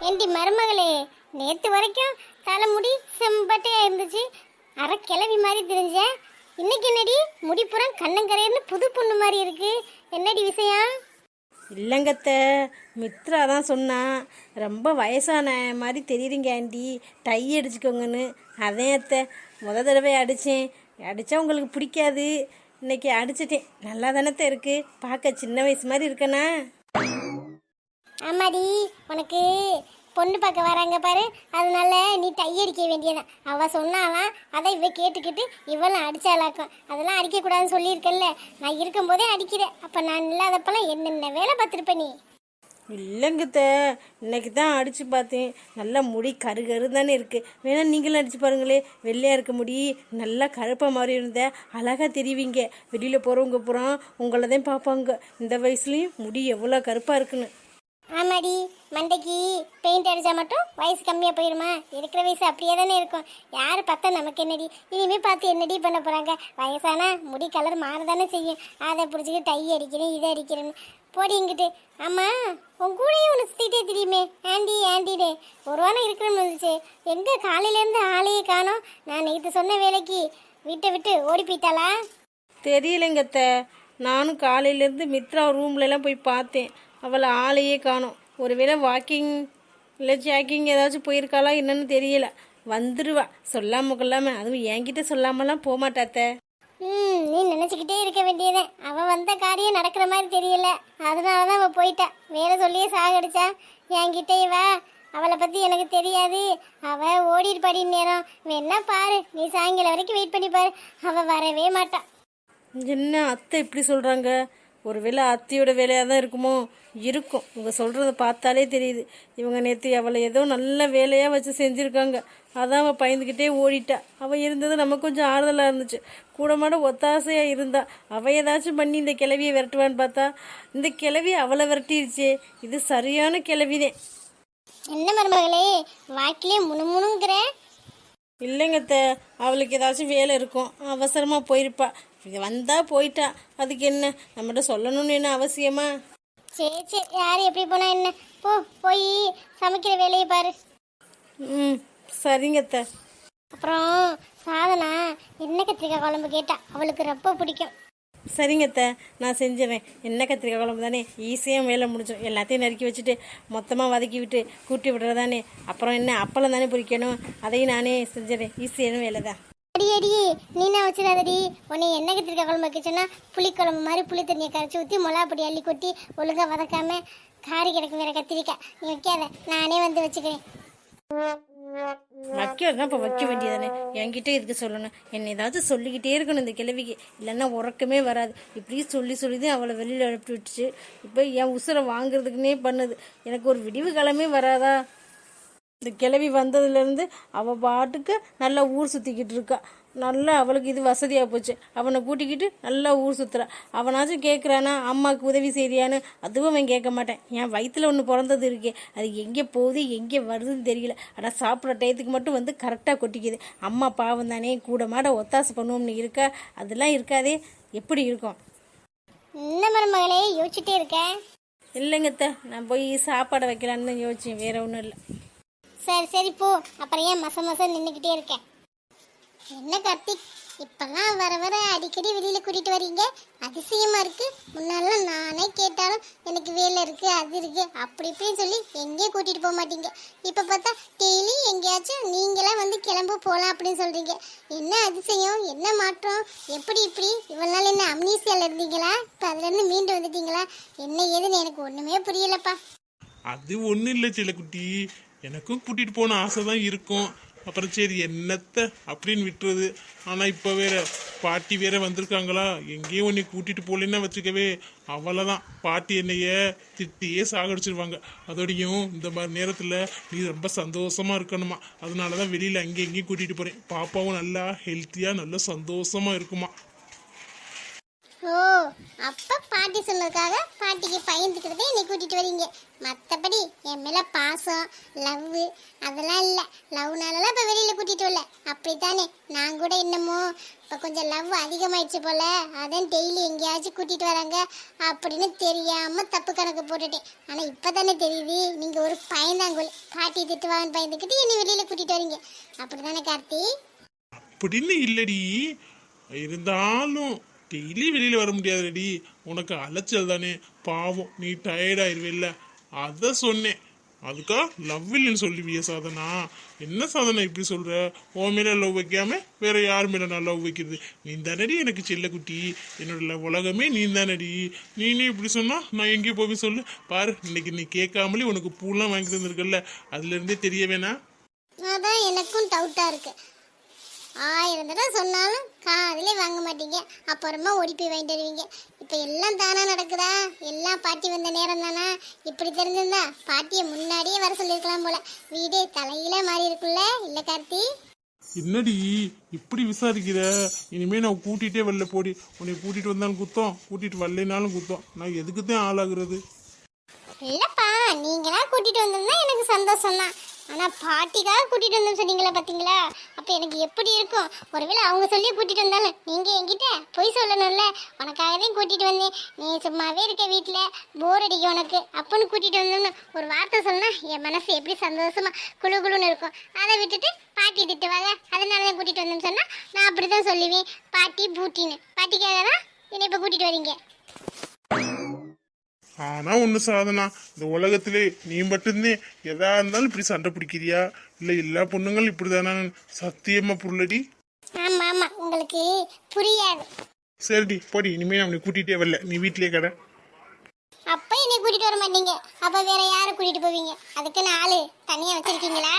ஏண்டி மருமகளே, நேத்து வரைக்கும் தலைமுடி செம்பட்டையா இருந்துச்சு, அரை கிளவி மாதிரி தெரிஞ்ச. இன்னைக்கு என்னடி முடிப்புறம் கண்ணங்கரையன்னு புது பொண்ணு மாதிரி இருக்கு. என்னடி விஷயம்? இல்லைங்கத்த, மித்ரா தான் சொன்னா ரொம்ப வயசான மாதிரி தெரியுறீங்க ஆண்டி, டை அடிச்சுக்கோங்கன்னு. அதே அத்தை தடவை அடித்தா உங்களுக்கு பிடிக்காது, இன்னைக்கு அடிச்சிட்டேன். நல்லா தானத்தை இருக்கு, பார்க்க சின்ன வயசு மாதிரி இருக்கனா? ஆமாடி, உனக்கு பொண்ணு பார்க்க வராங்க பாரு, அதனால நீ டை அடிக்க வேண்டியதான். அவ சொன்னாலாம், அதை இவ கேட்டுக்கிட்டு இவளும் அடிச்சாலாக்கும். அதெல்லாம் அடிக்கக்கூடாதுன்னு சொல்லியிருக்கல, நான் இருக்கும்போதே அடிக்கிறேன். அப்போ நான் இல்லாதப்பெல்லாம் என்னென்ன வேலை பார்த்துருப்பேன் நீ? இல்லைங்கத்த, இன்னைக்கு தான் அடித்து பார்த்தேன். நல்லா முடி கரு கரு தானே இருக்குது. வேணா நீங்களும் அடித்து பாருங்களே, வெள்ளையாக இருக்க முடி நல்லா கருப்பாக மாதிரி இருந்த அழகாக தெரிவிங்க. வெளியில் போகிறவங்க பூரா உங்களை தான் பார்ப்பாங்க, இந்த வயசுலேயும் முடி எவ்வளோ கருப்பாக இருக்குன்னு. ஆமாடி, மண்டைக்கு பெயிண்ட் அடித்தா மட்டும் வயசு கம்மியாக போயிடுமா? இருக்கிற வயசு அப்படியே தானே இருக்கும். யார் பார்த்தா நமக்கு என்னடி? இனிமேல் பார்த்து என்னடி பண்ண போகிறாங்க? வயசானா முடி கலர் மாறதானே செய்யும். அதை பிடிச்சிக்கிட்டு டை அடிக்கிறேன், இதை அடிக்கிறேன்னு போடிங்கிட்டு. ஆமாம், உன் கூடயும் ஒன்று சுற்றிட்டே தெரியுமே, ஆண்டி ஆண்டினே. ஒரு வாரம் இருக்கணும்னு வந்துச்சு, எங்கே காலையிலேருந்து ஆளையே காணோம். நான் நேற்று சொன்ன வேலைக்கு வீட்டை விட்டு ஓடி போயிட்டாளா? தெரியலைங்கத்த, நானும் காலையிலேருந்து மித்ரா ரூம்லலாம் போய் பார்த்தேன், அவளை ஆளையே காணோம். ஒருவேளை வாக்கிங் இல்லை ஜாக்கிங் ஏதாச்சும் போயிருக்காளா என்னன்னு தெரியல. வந்துடுவா சொல்லாம கொள்ளாம, அதுவும் என்கிட்ட சொல்லாமலாம் போகமாட்டாத்த. நீ நினச்சிக்கிட்டே இருக்க வேண்டியதே. அவள் வந்த காரியம் நடக்கிற மாதிரி தெரியல, அதனால தான் அவள் போயிட்டா. வேலை சொல்லியே சாகடிச்சா. என்கிட்டே வா, அவளை பற்றி எனக்கு தெரியாது, அவள் ஓடிடுப்பாடி நேரம். வேணா பாரு, நீ சாயங்காலம் வரைக்கும் வெயிட் பண்ணி பாரு, அவள் வரவே மாட்டான். என்ன அத்தை இப்படி சொல்கிறாங்க? ஒருவேளை அத்தையோட வேலையாக தான் இருக்குமோ? இருக்கும், இவங்க சொல்கிறத பார்த்தாலே தெரியுது. இவங்க நேற்று அவளை ஏதோ நல்ல வேலையாக வச்சு செஞ்சுருக்காங்க, அதான் அவள் பயந்துக்கிட்டே ஓடிட்டா. அவள் இருந்தது நமக்கு கொஞ்சம் ஆறுதலாக இருந்துச்சு, கூட மாட ஒத்தாசையாக இருந்தா. அவள் ஏதாச்சும் பண்ணி இந்த கிளவியை விரட்டுவான்னு பார்த்தா இந்த கிளவி அவளை விரட்டிடுச்சே. இது சரியான கிளவிதே. என்ன மருமகளே, வாக்கிலே முணுமுணுங்கிற? இல்லைங்கத்த, அவளுக்கு ஏதாச்சும் வேலை இருக்கும், அவசரமாக போயிருப்பா. வந்தா போயிட்டா, அதுக்கு என்ன நம்மகிட்ட சொல்லணும்னு என்ன அவசியமா? சரி சரி, யார் எப்படி போனா என்ன, போய் சமைக்கிற வேலையை பாரு. சரிங்கத்த. அப்புறம் சாதனா எண்ணெய் கத்திரிக்காய் குழம்பு கேட்டா, அவளுக்கு ரொம்ப பிடிக்கும். சரிங்கத்த, நான் செஞ்சிடறேன். எண்ணெய் கத்திரிக்காய் குழம்பு தானே, ஈஸியாக வேலை முடிச்சோம். எல்லாத்தையும் நறுக்கி வச்சுட்டு மொத்தமாக வதக்கி விட்டு கூட்டி விடுறதானே. அப்புறம் என்ன, அப்பளம் தானே பொரிக்கணும், அதையும் நானே செஞ்சிடறேன். ஈஸியான வேலை தான். அடி நீனா வச்சிடாதடி. உன்னை எண்ணெய் கத்திரிக்காய் குழம்பு வைக்கச்சுன்னா புளிக்குழம்பு மாதிரி புளி தண்ணியை கரைச்சி ஊற்றி மிளகாப்பொடி அள்ளி கொட்டி ஒழுங்காக வதக்காம காரி கிடக்கு வேற கத்திரிக்காய். நீ வைக்காத, நானே வந்து வச்சுக்கிறேன். வைக்கிறதுனா இப்போ வைக்க வேண்டியதானே, என்கிட்ட இதுக்கு சொல்லணும். என்னை ஏதாச்சும் சொல்லிக்கிட்டே இருக்கணும் இந்த கிழவிக்கு, இல்லைன்னா உறக்கமே வராது. இப்படி சொல்லி தான் அவளை வெளியில் அனுப்பி விட்டுச்சு. இப்போ என் உசுரை வாங்குறதுக்குன்னே பண்ணுது. எனக்கு ஒரு விடிவு காலமே வராதா? இந்த கிழவி வந்ததுலேருந்து அவள் பாட்டுக்கு நல்லா ஊர் சுற்றிக்கிட்டு இருக்கா. நல்லா அவளுக்கு இது வசதியாக போச்சு, அவனை கூட்டிக்கிட்டு நல்லா ஊர் சுற்றுறா. அவனாச்சும் கேட்குறானா அம்மாவுக்கு உதவி செய்றியான்னு? அதுவும் அவன் கேட்க மாட்டேன். என் வயிற்றில் ஒன்று பிறந்தது இருக்கே, அது எங்கே போகுது எங்கே வருதுன்னு தெரியல. ஆனால் சாப்பிட்ற டயத்துக்கு மட்டும் வந்து கரெக்டாக கொட்டிக்குது. அம்மா பாவம் தானே, கூட மாட ஒத்தாசை பண்ணுவோம்னு இருக்கா? அதெல்லாம் இருக்காதே, எப்படி இருக்கும்? என்ன மருமகளே யோசிச்சுட்டே இருக்கேன்? இல்லைங்கத்த, நான் போய் சாப்பாடை வைக்கலான்னு தான் யோசிச்சேன், வேற ஒன்றும் இல்லை. சரி சரி போ, அப்புறம் ஏன் மசம் நின்றுக்கிட்டே இருக்கேன்? என்ன கார்த்திக், இப்பெல்லாம் வர வர அடிக்கடி வெளியில் கூட்டிகிட்டு வரீங்க, அதிசயமாக இருக்குது. முன்னாலாம் நானே கேட்டாலும் எனக்கு வேலை இருக்குது அது இருக்குது அப்படி இப்படின்னு சொல்லி எங்கேயும் கூட்டிகிட்டு போக மாட்டீங்க. இப்போ பார்த்தா டெய்லி எங்கேயாச்சும் நீங்களாம் வந்து கிளம்பு போகலாம் அப்படின்னு சொல்கிறீங்க. என்ன அதிசயம், என்ன மாற்றம், எப்படி இப்படி? இவ்வளோ நாள் என்ன அம்னீசியாவில் இருந்தீங்களா? இப்போ அதுலேருந்து மீண்டு வந்துட்டீங்களா? என்ன ஏதுன்னு எனக்கு ஒன்றுமே புரியலப்பா. அது ஒன்றும் இல்லை செல்லக்குட்டி, எனக்கும் கூட்டிகிட்டு போன ஆசை தான் இருக்கும். அப்புறம் சரி என்னத்த அப்படின்னு விட்டுறது. ஆனால் இப்போ வேற பாட்டி வேற வந்திருக்காங்களா, எங்கேயும் உன்னை கூட்டிகிட்டு போகலன்னா வச்சுக்கவே அவ்வளோதான், பாட்டி என்னைய திட்டியே சாகடிச்சிருவாங்க. அதோடையும் இந்த மாதிரி நேரத்தில் நீ ரொம்ப சந்தோஷமாக இருக்கணுமா, அதனால தான் வெளியில் அங்கேயும் எங்கேயும் கூட்டிகிட்டு போகிறேன். பாப்பாவும் நல்லா ஹெல்த்தியாக நல்லா சந்தோஷமாக இருக்குமா. ஓ, அப்ப பாட்டி சொன்னதுக்காக பாட்டிக்கு பயந்துக்கிறதே என்னை கூட்டிட்டு வரீங்க. மத்தபடி என் மேல பாசம், லவ் அதெல்லாம் இல்ல. லவ்னாலலாம் இப்ப வெளியில கூட்டிட்டு வரல, அப்படித்தானே? நான் கூட என்னமோ இப்ப கொஞ்சம் லவ் அதிகமாயிடுச்சு போல, அதான் டெய்லி எங்கேயாச்சும் கூட்டிட்டு வராங்க அப்படின்னு தெரியாம தப்பு கணக்கு போட்டுட்டேன். ஆனா இப்பதானே தெரியுது நீங்க ஒரு பயந்தாங்கோல். பாட்டி திட்டுவாங்கன்னு பயந்துக்கிட்டு என்னை வெளியில கூட்டிட்டு வரீங்க, அப்படித்தானே கார்த்தி? அப்படின்னு இல்லடி, இருந்தாலும் டெய்லி வெளியில வர முடியாதுடி, உனக்கு அலைச்சல் தானே, பாவம் நீ டயர்டாயிருவில்ல, அத சொன்னேன். அதுக்கா லவ் இல்லைன்னு சொல்லுவிய சாதனா? என்ன சாதனா இப்படி சொல்ற? உன் மேல லவ் வைக்காம வேற யார் மேல நான் லவ் வைக்கிறது? நீ தானடி எனக்கு செல்லக்குட்டி, என்னோட உலகமே நீ தானடி. நீனே இப்படி சொன்னா நான் எங்கேயும் போய் சொல்லு பாரு. இன்னைக்கு நீ கேட்காமலே உனக்கு பூலாம் வாங்கி தந்திருக்கல, அதுல இருந்தே தெரிய வேணா? அதான் எனக்கும் டவுட்டா இருக்கு. 1000 தடவை சொன்னாலும் காதிலே வாங்க மாட்டீங்க, அப்புறமா ஓடி போய் வாங்கிட்டு வருவீங்க. இப்ப எல்லாம் தானா நடக்குதா? எல்லாம் பாட்டி வந்த நேரம் தானா? இப்படி தெரிஞ்சிருந்தா பாட்டியை முன்னாடியே வர சொல்லியிருக்கலாம் போல. வீடே தலையில மாறி இருக்குல்ல, இல்ல கார்த்தி? என்னடி இப்படி விசாரிக்கிற? இனிமே நான் கூட்டிகிட்டே வரல போடி. உன்னை கூட்டிட்டு வந்தாலும் குத்தம், கூட்டிட்டு வரலைனாலும் குத்தம். நான் எதுக்குத்தான் ஆளாகிறது? இல்லப்பா, நீங்களா கூட்டிட்டு வந்தா எனக்கு சந்தோஷம் தான். ஆனா பாட்டிக்காக கூட்டிட்டு வந்தோம் சொன்னீங்களா, பாத்தீங்களா? அப்ப எனக்கு எப்படி இருக்கும்? ஒருவேளை அவங்க சொல்லி கூட்டிட்டு வந்தாலும் நீங்க என்கிட்ட பொய் சொல்லணும்ல. உனக்காகவே கூட்டிட்டு வந்தேன், நீ சும்மாவே இருக்க வீட்டுல, போர் அடிக்கும் உனக்கு, அப்பன்னு கூட்டிட்டு வந்தோம்னு ஒரு வார்த்தை சொன்னா என் மனசு எப்படி சந்தோஷமா குளு குளுன்னு இருக்கும். அதை விட்டுட்டு பாட்டி திட்டுவாங்க அதனாலதான் கூட்டிட்டு வந்தோம்னு சொன்னா நான் அப்படிதான் சொல்லுவேன், பாட்டி பூட்டின்னு. பாட்டிக்காக தான் என்னை இப்ப கூட்டிட்டு வரீங்க. ஆனா ஒண்ணு சாதனா, இந்த உலகத்திலே நீ மட்டும்தான் எதா இருந்தாலும் இப்படி சண்டை பிடிக்கிறியா? இல்ல எல்லா பொண்ணுங்களும் இப்படிதானா? சத்தியமா புள்ளடி. ஆமா ஆமா, உங்களுக்கு புரியாது. சரிடி போடி, இனிமே நான் உன்னை கூட்டிகிட்டே வரல, நீ வீட்டிலேயே கடை. அப்ப என்னை கூட்டிட்டு வர மாட்டீங்க, அப்ப வேற யாரை கூட்டிட்டு போவீங்க? அதுக்குன்னு ஆளு தனியா வச்சிருக்கீங்களா?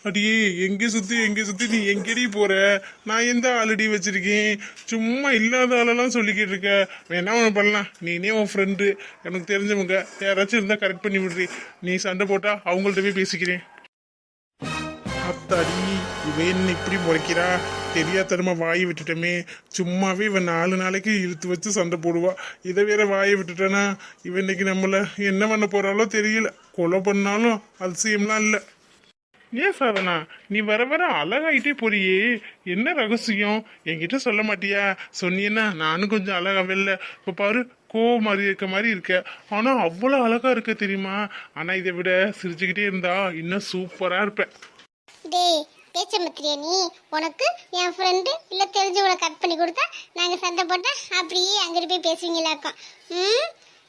அடியே எங்கே சுத்தி நீ எங்கடி போற? நான் எந்த ஆல்ரெடி வச்சிருக்கேன்? சும்மா இல்லாத ஆளெல்லாம் சொல்லிக்கிட்டு இருக்க. வேணா ஒன்று பண்ணலாம், நீனே உன் ஃப்ரெண்டு, எனக்கு தெரிஞ்சவங்க யாராச்சும் இருந்தா கரெக்ட் பண்ணி விடுறி. நீ சண்டை போட்டா அவங்கள்ட்ட போய் பேசிக்கிறேன். அத்தாடி இவன் என்ன இப்படி முறைக்கிறா? தெரியாதனமா வாயை விட்டுட்டோமே. சும்மாவே இவன் 4 நாளைக்கு இழுத்து வச்சு சண்டை போடுவா, இதை வேற வாயை விட்டுட்டானா இவன் இன்னைக்கு நம்மள என்ன பண்ண போறாளோ தெரியல. கொலை பண்ணாலும் அதிசயம்லாம் இல்லை. ஏன் சாதனா நீ வர வர அழகாயிட்டே போறியே, என்ன ரகசியம்? என்கிட்ட சொல்ல மாட்டியா? சொன்னீன்னா நானும் கொஞ்சம் அழகாவே இல்லை. இப்போ பாரு, மாதிரி இருக்க மாதிரி இருக்க, ஆனா அவ்வளவு அழகா இருக்க தெரியுமா? ஆனா இதை விட சிரிச்சுக்கிட்டே இருந்தா இன்னும் சூப்பரா இருப்பேன். டேய் பேச்சமத்திரியா நீ? உனக்கு என் ஃப்ரெண்டு இல்ல தெரிஞ்சவங்களை கட் பண்ணி கொடுத்தா நாங்க சண்டை போட்டா அப்படியே அங்கிட்டு போய் பேசுவீங்களாக்கும்.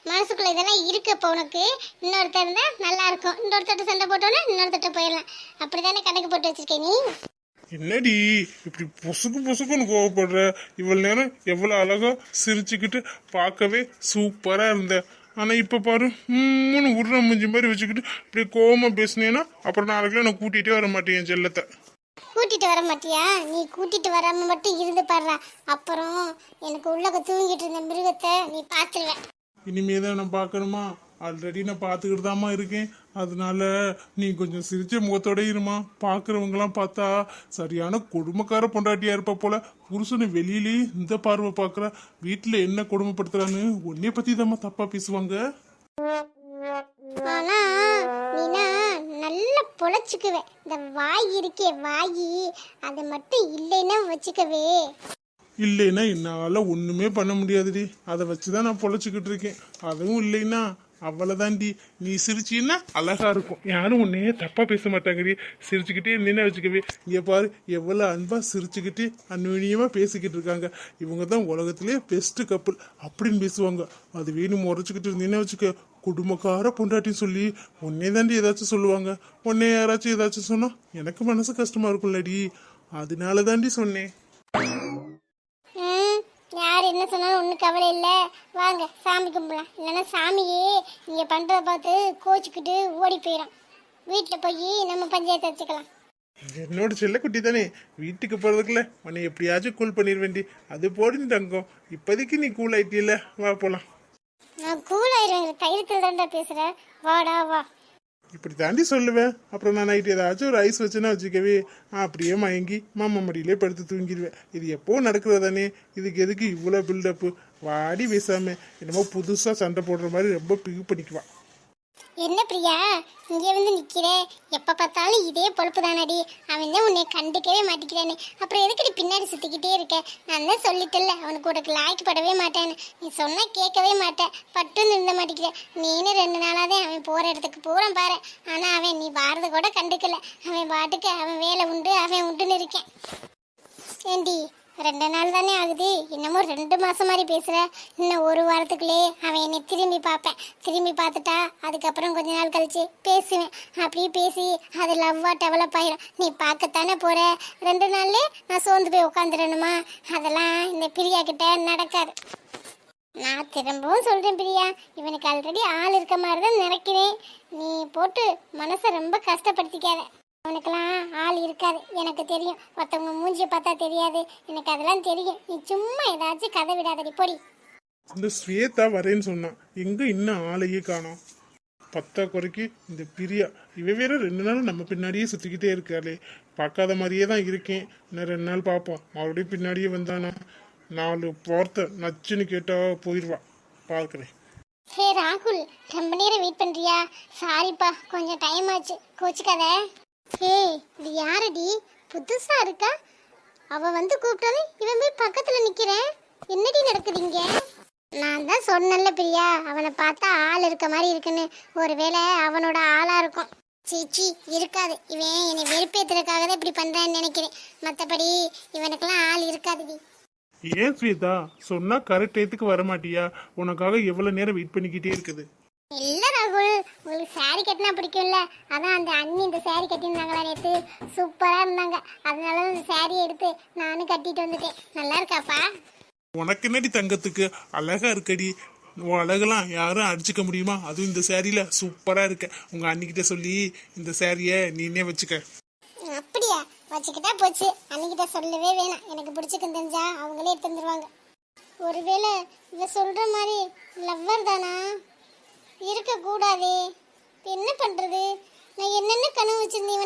மனசுக்குள்ள இதெல்லாம் இருக்கு. இப்போ உனக்கு இன்னொருத்தர் இருந்தா நல்லா இருக்கும், இன்னொருத்தட்ட சண்டை போட்டோன்னா இன்னொருத்தட்ட போயிடலாம், அப்படித்தானே கணக்கு போட்டு வச்சிருக்கேன் நீ? என்னடி இப்படி பொசுக்குன்னு கோவப்படுற? இவ்வளவு நேரம் எவ்வளவு அழகா சிரிச்சுக்கிட்டு பார்க்கவே சூப்பரா இருந்த, ஆனா இப்ப பாரு உருள மூஞ்சி மாதிரி வச்சுக்கிட்டு இப்படி கோவமா பேசினேன்னா அப்புறம் நாளைக்குலாம் நான் கூட்டிகிட்டே வர மாட்டேன் என் செல்லத்தை. கூட்டிட்டு வர மாட்டியா? நீ கூட்டிட்டு வராம மட்டும் இருந்து பாடுறா, அப்புறம் எனக்கு உள்ளக தூங்கிட்டு இருந்த மிருகத்தை நீ பாத்துருவேன். இனிமேதான் நான் பார்க்கணுமா? ஆல்ரெடி நான் பார்த்துக்கிட்டு தாமா இருக்கேன். அதனால நீ கொஞ்சம் சிரிச்ச முகத்தோட இருமா. பார்க்குறவங்களாம் பார்த்தா சரியான கொடுமைக்கார பொண்டாட்டியா இருப்ப போல. புருஷனை வெளியிலேயே இந்த பார்வை பார்க்குற, வீட்டில் என்ன கொடுமைப்படுத்துறான்னு உன்னைய பத்தி தாம்மா தப்பா பேசுவாங்க. ஆனா நீனா நல்லா பொழைச்சுக்குவே. இந்த வாய் இருக்கே வாயி, அது மட்டும் இல்லைன்னா வச்சுக்கவே. இல்லைன்னா என்னால ஒண்ணுமே பண்ண முடியாதுடி, அதை வச்சுதான் நான் பொழைச்சிக்கிட்டு இருக்கேன். அதுவும் இல்லைன்னா அவ்வளவுதான்டி. நீ சிரிச்சின்னா அழகா இருக்கும், யாரும் உன்னையே தப்பா பேச மாட்டாங்கடி. சிரிச்சுக்கிட்டே இருந்தேன்னா வச்சுக்கவே. இங்க பாரு எவ்வளவு அன்பா சிரிச்சுக்கிட்டு அந்நியமா பேசிக்கிட்டு இருக்காங்க. இவங்க தான் உலகத்திலே பெஸ்ட் கப்புள் அப்படின்னு பேசுவாங்க. அது வேணும் முறைச்சுக்கிட்டு இருந்தீங்கன்னா வச்சுக்க, குடும்பக்கார பொண்டாட்டின்னு சொல்லி உன்னே தாண்டி ஏதாச்சும் சொல்லுவாங்க. உன்னே யாராச்சும் ஏதாச்சும் சொன்னா எனக்கு மனசு கஷ்டமா இருக்கும்லடி, அதனால தாண்டி சொன்னேன். யார் என்ன சொன்னாலும் ஒன்றும் கவலை இல்லை, வாங்க சாமி கும்பிடலாம். இல்லைன்னா சாமியே நீங்கள் பண்ணுறத பார்த்து கோச்சிக்கிட்டு ஓடி போயிடும். வீட்டில் போய் நம்ம பஞ்சாயத்து வச்சுக்கலாம். என்னோட செல்லக்குட்டி தானே, வீட்டுக்கு போறதுக்குள்ள உன்னை எப்படியாச்சும் கூல் பண்ணிடுவேண்டி. அது போடுன்னு தங்கம், இப்போதைக்கு நீ கூல் ஆயிட்டில, வா போலாம். நான் கூல் ஆயிடுவேன், தைரியத்தில் தான்டா பேசுகிறேன், வாடா வா. இப்படி தாண்டி சொல்லுவேன். அப்புறம் நான் நைட்டு ஏதாச்சும் ஒரு ஐஸ் வச்சுன்னா வச்சுக்கவே அப்படியே மயங்கி மாமா மடியிலே படுத்து தூங்கிடுவேன். இது எப்போ நடக்கிறதானே, இதுக்கு எதுக்கு இவ்வளோ பில்டப்பு? வாடி பேசாம என்னமோ புதுசாக சண்டை போடுற மாதிரி ரொம்ப பிகு பண்ணிக்குவான். என்ன பிரியா இங்கே வந்து நிற்கிறே? எப்போ பார்த்தாலும் இதே பொழப்பு தானடி. அவன் தான் உன்னை கண்டுக்கவே மாட்டேங்கிறானே, அப்புறம் எதுக்கடி பின்னாடி சுற்றிக்கிட்டே இருக்க? நான் தான் சொல்லிட்டல அவனுக்கு உனக்கு லாய்க்கப்படவே மாட்டேன்னு. நீ சொன்னால் கேட்கவே மாட்டேன், பட்டுன்னு இருந்த மாட்டேங்கிற. நீனு 2 நாளாதே அவன் போகிற இடத்துக்கு போகிறான் பாரு. ஆனால் அவன் நீ வாரது கூட கண்டுக்கல. அவன் பாட்டுக்கு அவன் வேலை உண்டு அவன் உண்டுன்னு இருக்கேன். ஏண்டி 2 நாள் தானே ஆகுது, இன்னமும் 2 மாதம் மாதிரி பேசுகிற? இன்னும் 1 வாரத்துக்குள்ளே அவன் என்னை திரும்பி பார்ப்பேன். திரும்பி பார்த்துட்டா அதுக்கப்புறம் கொஞ்ச நாள் கழிச்சு பேசுவேன். அப்படியே பேசி அது லவ்வாக டெவலப் ஆகிடும். நீ பார்க்கத்தானே போகிற. 2 நாள்லே நான் சோர்ந்து போய் உட்காந்துடணுமா? அதெல்லாம் இந்த பிரியா கிட்ட நடக்காது. நான் திரும்பவும் சொல்கிறேன் பிரியா, இவனுக்கு ஆல்ரெடி ஆள் இருக்க மாதிரி தான் நினைக்கிறேன். நீ போட்டு மனசை ரொம்ப கஷ்டப்படுத்திக்காத. அவனுக்கெல்லாம் ஆள் இருக்காது, எனக்கு தெரியும். ஒருத்தவங்க மூஞ்சியை பார்த்தா தெரியாது, எனக்கு அதெல்லாம் தெரியும். நீ சும்மா ஏதாச்சும் கதை விடாதடி பொடி. இந்த ஸ்வேதா வரேன்னு சொன்னான், எங்க இன்னும் ஆளையே காணோம். பத்தா குறைக்கு இந்த பிரியா இவ வேற 2 நாள் நம்ம பின்னாடியே சுற்றிக்கிட்டே இருக்காளே. பார்க்காத மாதிரியே தான் இருக்கேன். இன்னும் 2 நாள் பார்ப்போம். மறுபடியும் பின்னாடியே வந்தானா 4 வார்த்தை நச்சுன்னு கேட்டா போயிடுவா. பார்க்குறேன். ஹே ராகுல், ரொம்ப நேரம் வெயிட் பண்ணுறியா? சாரிப்பா, கொஞ்சம் டைம் ஆச்சு, கோச்சிக்காத. ஹே, இது யாரடி? புதுசா இருக்கா? அவ வந்து கூப்பிட்டாலே இவன் போய் பக்கத்துல நிக்கிறேன். என்னடி நடக்குதுங்க? நான் தான் சொன்னேன்ல பிரியா, அவனை பார்த்தா ஆள் இருக்க மாதிரி இருக்குன்னு. ஒருவேளை அவனோட ஆளா இருக்கும். சீச்சி, இருக்காது. இவன் என்னை வெறுப்பேத்துறதுக்காக தான் இப்படி பண்றான்னு நினைக்கிறேன். மற்றபடி இவனுக்கெல்லாம் ஆள் இருக்காதுடி. ஏன் ஸ்வேதா சொன்னா கரெக்ட் டயத்துக்கு வர மாட்டியா? உனக்காக எவ்வளவு நேரம் வெயிட் பண்ணிக்கிட்டே இருக்குது. இல்ல ராகுல், உங்களுக்கு சாரி கட்டினா பிடிக்கும்ல, அதான் அந்த அண்ணி இந்த சாரி கட்டியிருந்தாங்களா நேற்று, சூப்பரா இருந்தாங்க. அதனால இந்த சாரியை எடுத்து நானும் கட்டிட்டு வந்துட்டேன். நல்லா இருக்காப்பா? உனக்கு என்னடி தங்கத்துக்கு அழகா இருக்கடி. உன் அழகெல்லாம் யாரும் அடிச்சுக்க முடியுமா? அதுவும் இந்த சாரியில சூப்பரா இருக்க. உங்க அண்ணிக்கிட்ட சொல்லி இந்த சாரிய நீனே வச்சுக்க. அப்படியா? வச்சுக்கிட்டா போச்சு. அன்னிக்கிட்ட சொல்லவே வேணாம். எனக்கு பிடிச்சிக்கு தெரிஞ்சா அவங்களே எடுத்து வந்துருவாங்க. ஒருவேளை இவ சொல்ற மாதிரி லவ்வர் தானா? இருக்கக்கூடாதே. என்ன பண்றது? நான் என்னென்ன கனவு வச்சிருந்தேன்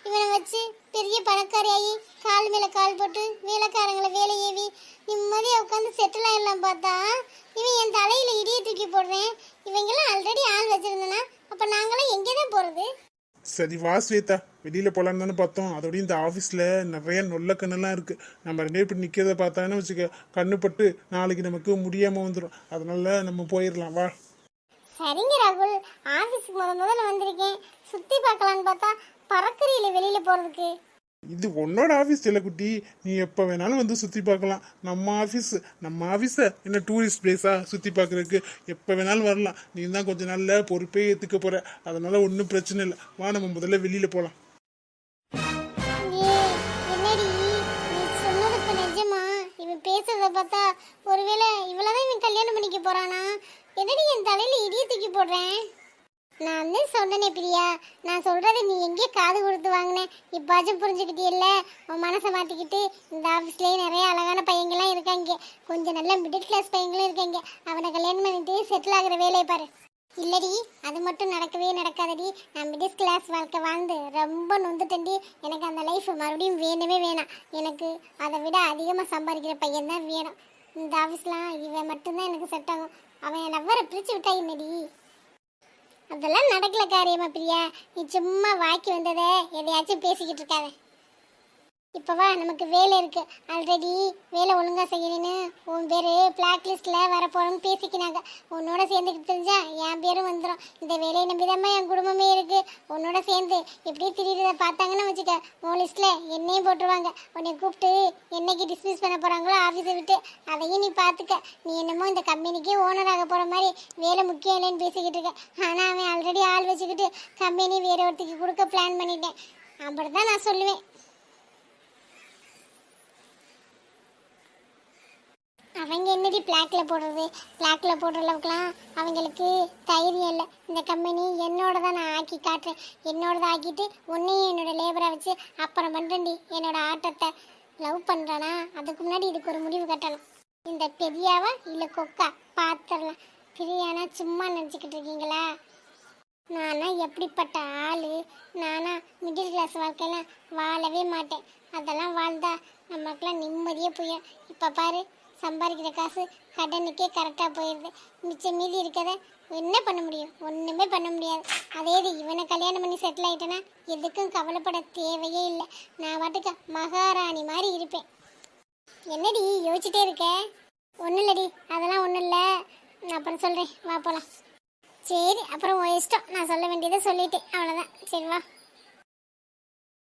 இவனை வச்சு பெரிய பணக்காரியாகி கால் மேல கால் போட்டு வேலைக்காரங்களை வேலை ஏவி நிம்மதியாக உட்காந்து செட்டில் ஆயிடலாம் பார்த்தா இவன் என் தலையில இடியை தூக்கி போடுறேன். இவங்கெல்லாம் ஆல்ரெடி ஆள் வச்சிருந்தனா அப்ப நாங்களாம் எங்கே தான் போறது? சரி வா ஸ்வேதா, வெளியில போலான்னு தானே பார்த்தோம். அதோடய இந்த ஆஃபீஸில் நிறைய நொல்ல கண்ணெல்லாம் இருக்குது. நம்ம 2 இப்படி நிற்கிறத பார்த்தான்னு வச்சுக்க, கண்ணு பட்டு நாளைக்கு நமக்கு முடியாமல் வந்துடும். அதனால நம்ம போயிடலாம் வா. சரிங்க ராகுல், ஆஃபீஸுக்கு முதல்ல வந்திருக்கேன். சுற்றி பார்க்கலான்னு பார்த்தா பறக்கறியில் வெளியில் போகிறதுக்கு. இது உன்னோட ஆஃபீஸ் செல்லக்குட்டி, நீ எப்போ வேணாலும் வந்து சுற்றி பார்க்கலாம். நம்ம ஆஃபீஸை என்ன டூரிஸ்ட் பிளேஸா? சுற்றி பார்க்குறதுக்கு எப்போ வேணாலும் வரலாம். நீ தான் கொஞ்ச நாளில் பொறுப்பே ஏற்றுக்க போகிற. அதனால ஒன்றும் பிரச்சனை இல்லை. வா நம்ம முதல்ல வெளியில் போகலாம். என்னடி நீ சொன்னது இப்போ நிஜமா? இவன் பேசுறத பார்த்தா ஒருவேளை இவ்வளவுதான் இவன் கல்யாணம் பண்ணிக்க போறானா? என்னடி என் தலையில இடிய தூக்கி போடுறேன்? நான் வந்து சொன்னனே பிரியா, நான் சொல்றதை நீ எங்கேயே காது கொடுத்து வாங்கினேன். இப்பாச்சும் புரிஞ்சுக்கிட்டியல்ல? உன் மனசை மாற்றிக்கிட்டு இந்த ஆஃபீஸ்லேயே நிறைய அழகான பையங்கள்லாம் இருக்காங்க. கொஞ்சம் நல்ல மிடில் கிளாஸ் பையங்களும் இருக்காங்க. அவனை கல்யாணம் பண்ணிட்டு செட்டில் ஆகிற வேலையை பாரு. இல்லடி, அது மட்டும் நடக்கவே நடக்காதடி. நான் மிடில் கிளாஸ் வாழ்க்கை வாழ்ந்து ரொம்ப நொந்துட்டேன்டி. எனக்கு அந்த லைஃப் மறுபடியும் வேணவே வேணாம். எனக்கு அதை விட அதிகமாக சம்பாதிக்கிற பையன் தான் வேணும். இந்த ஆஃபீஸ்லாம் இவன் மட்டும்தான் எனக்கு செட் ஆகும். அவன் என் லவ்வரை பிரித்து விட்டா என்னடி? அதெல்லாம் நடக்கல காரியமா பிரியா. நீ சும்மா வாக்கி வந்ததை எதையாச்சும் பேசிக்கிட்டு இருக்காத. இப்போவா நமக்கு வேலை இருக்கு. ஆல்ரெடி வேலை ஒழுங்கா செய்யணும்னு உன் பேர் பிளாக் லிஸ்ட்டில் வரப்போறோம்னு பேசிக்கினாங்க. உன்னோட சேர்ந்துக்கிட்டு தெரிஞ்சா என் பேரும் வந்துடும். இந்த வேலையை நம்பிதாம்மா என் குடும்பமே இருக்கு. உன்னோட சேர்ந்து இப்படியே திடீர்னு பார்த்தாங்கன்னு வச்சுக்க, உன் லிஸ்ட்டில் என்னையும் போட்டுருவாங்க. உன்னை கூப்பிட்டு என்னைக்கு டிஸ்மிஸ் பண்ண போகிறாங்களோ ஆஃபீஸை விட்டு, அதையும் நீ பார்த்துக்க. நீ என்னமோ இந்த கம்பெனிக்கே ஓனர் ஆக போகிற மாதிரி வேலை முக்கியம் இல்லைன்னு பேசிக்கிட்டு இருக்க. ஆனால் அவன் ஆல்ரெடி ஆள் வச்சுக்கிட்டு கம்பெனி வேற ஒருத்திக்கு கொடுக்க பிளான் பண்ணிட்டேன். அப்படி தான் நான் சொல்லுவேன். அவங்க என்னடி பிளாக்ல போடுறது? பிளாக்ல போடுற அளவுக்குலாம் அவங்களுக்கு தைரியம் இல்லை. இந்த கம்பெனி என்னோட தான் நான் ஆக்கி காட்டுறேன். என்னோடதான் ஆக்கிட்டு உன்னையும் என்னோட லேபரை வச்சு அப்புறம் பண்ணுறேன்டி என்னோட ஆட்டத்தை. லவ் பண்ணுறானா அதுக்கு முன்னாடி இதுக்கு ஒரு முடிவு கட்டணும். இந்த பெரியாவா இல்லை கொக்கா பார்த்துடலாம். பிரியானா சும்மா நினச்சிக்கிட்டு இருக்கீங்களா? நானா எப்படிப்பட்ட ஆளு? நானா மிடில் கிளாஸ் வாழ்க்கையெல்லாம் வாழவே மாட்டேன். அதெல்லாம் வாழ்ந்தா நமக்கெல்லாம் நிம்மதியே போயும். இப்போ பாரு, சம்பாதிக்கிற காசு கடனுக்கே கரெக்டாக போயிடுது. மிச்சம் மீதி இருக்கதை என்ன பண்ண முடியும்? ஒன்றுமே பண்ண முடியாது. அதே இது இவனை கல்யாணம் பண்ணி செட்டில் ஆகிட்டேன்னா எதுக்கும் கவலைப்பட தேவையே இல்லை. நான் பாட்டுக்கு மகாராணி மாதிரி இருப்பேன். என்னடி யோசிச்சுட்டே இருக்க? ஒன்றும் இல்லடி, அதெல்லாம் ஒன்றும் இல்லை. நான் அப்புறம் சொல்கிறேன், வா போகலாம். சரி, அப்புறம் உன் இஷ்டம். நான் சொல்ல வேண்டியதை சொல்லிட்டேன், அவ்வளோதான். சரி வா.